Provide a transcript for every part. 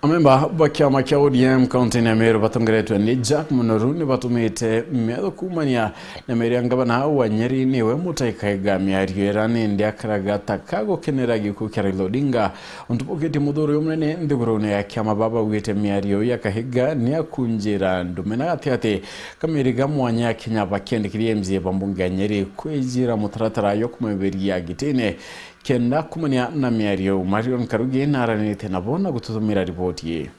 Amemba bakiama kia ODM kaunti ya Meru batongeretwe ni Jack Munoru ni batumite metho kumania na Meru ngabana wa Nyeri niwe mutaikaiga miario ndi akaragata kago kenera giku kya Raila Odinga untupoketi muthuri umnene ndigurone ya kiama baba wite miario ya kahiga ni akunjira ndumena atiate kameriga mwanya Kenya bakendikirie mzie bambunga ya Nyeri kwijira mutaratara yo kumeberia gitene kenda kumania na miario Marion Karugi naranite nabona gututumira ripoti ye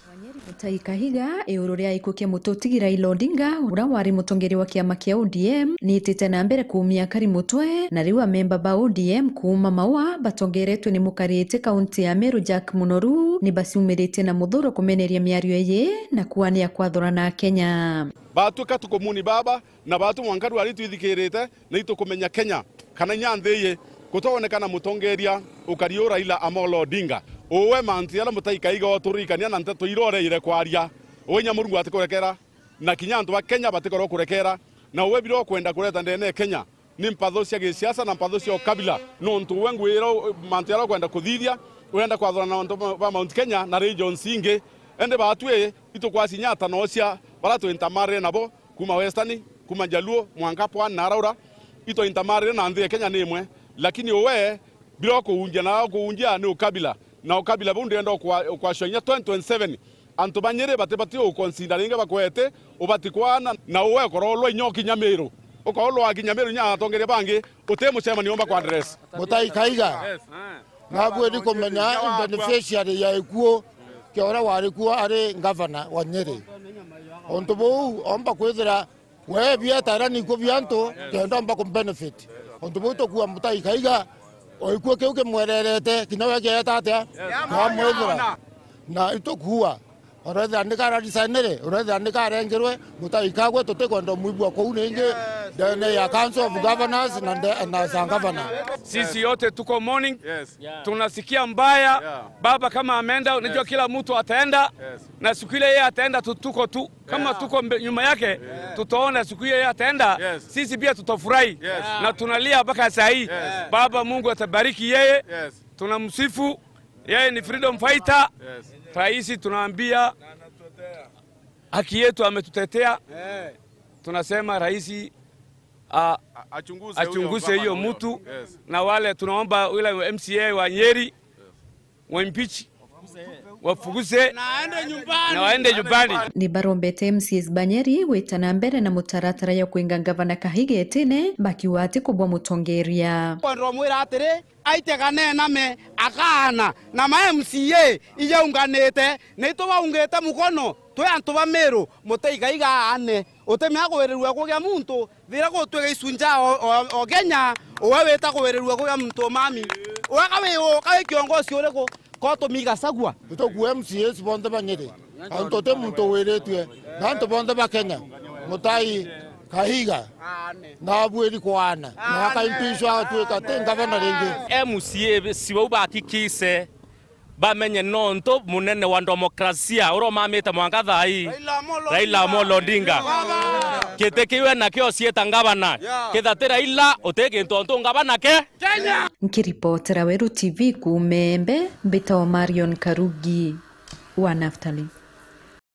Wanyeri mutaikahiga euroria ikuke mutotigira Raila Odinga ura wari mutongeri wa kiama kia ODM nitite na mbere kuumia kari mutwe na riwa memba ba ODM kuuma maua batongeretwe ni mukarite kaunti ya Meru Jack Munoru ni basiumirite na muthuro kumeneria miario ye na kuania kwathorana Kenya batu katukomuni baba na batu mwankaru ari twithikirite na itukumenya Kenya kana nyantheye kutonekana mutongeria ukario Raila Amolo Odinga owe manti ala mutaikaiga oturikania na nteto iroreire kwaria onya murungu atikurekera na kinyantu wa Kenya batikoro kurekera na owe biro kwenda kureta ndene Kenya ni mpatho cia gisiasa na mpatho cia kabila no ntu wengwiro manti ala kwenda kuthithia urenda kwathana na ba Mount Kenya na region singe ende batwe itukwasi nyata no cia baratu intamare nabo kuma westani kuma Jaluo Mwangapo na Raura ito intamare na ndhe Kenya nimwe lakini owe biro kuunja na kuunja ni ukabila na ukabila bunde ndo kwa shonya 2027 antu banyere batebati o consideringa bakwete obatikwana na owe korolwa inyoki Nyamero okolwa Kinyamero nya tongere bangi utemu chema niomba kwa address mutaikaiga na bwedi komenya beneficiary ya ekuo kiora wari kuo ari governor wa Nyeri ontobo omba kwethera we biatara ni ko bianto kendo omba kom benefit ontobo to kuwa mutaikaiga oikuo keuke mwererete kinawe kia tatia kwa mwethera na itokuwa oretha ndikara designere oretha ndikara engerwe mutaikagwe totekondo muibwa kwa unenge ndene ya council of governors na za governor sisi yote tuko morning tunasikia mbaya baba kama ameenda unajua kila mtu ataenda na siku ile yeye ataenda tuko tu kama tuko nyuma yake tutaona siku ile yeye ataenda sisi pia tutafurahi na tunalia mpaka saa hii baba Mungu atabariki yeye tunamsifu yeye ni freedom fighter Raisi tunaambia haki yetu ametutetea tunasema raisi achunguze hiyo mtu na wale tunaomba yule MCA wa Nyeri waimpeach wafuguze na waende nyumbani ni barombete MCs Banyeri wetana mbere na mutaratara ya kuinga gavana Kahiga etene bakiwati kubwa mutongeria kwandro mwira atiri aitegane name akana na ma MCA ijaunganete neto baungete mukono twe antu ba Meru mutaikaiga ane utemya kuwererwa kugia muntu thira gutwega isunja o Kenya oweta kuwererwa kugia muntu mami wakawe o kawe kiongozi ureko koto miga sagwa itokuwa MCS bonde Banyeri antote muntu weretwe nanto bonde ba Kenya mutai Kahiga na bwedi kwana na kaimpisho atweka tenga bana renge MCA siwa bakikise bamenye nonto munene wa demokrasia uro mameta mwangathai Raila Amolo Odinga ketekiwe na kio sieta ngabana kethatira ila oteke ntonto ngabana ke Kenya nkiripotera Weru TV kumembe mbita wa Marion Karugi wa Naftali.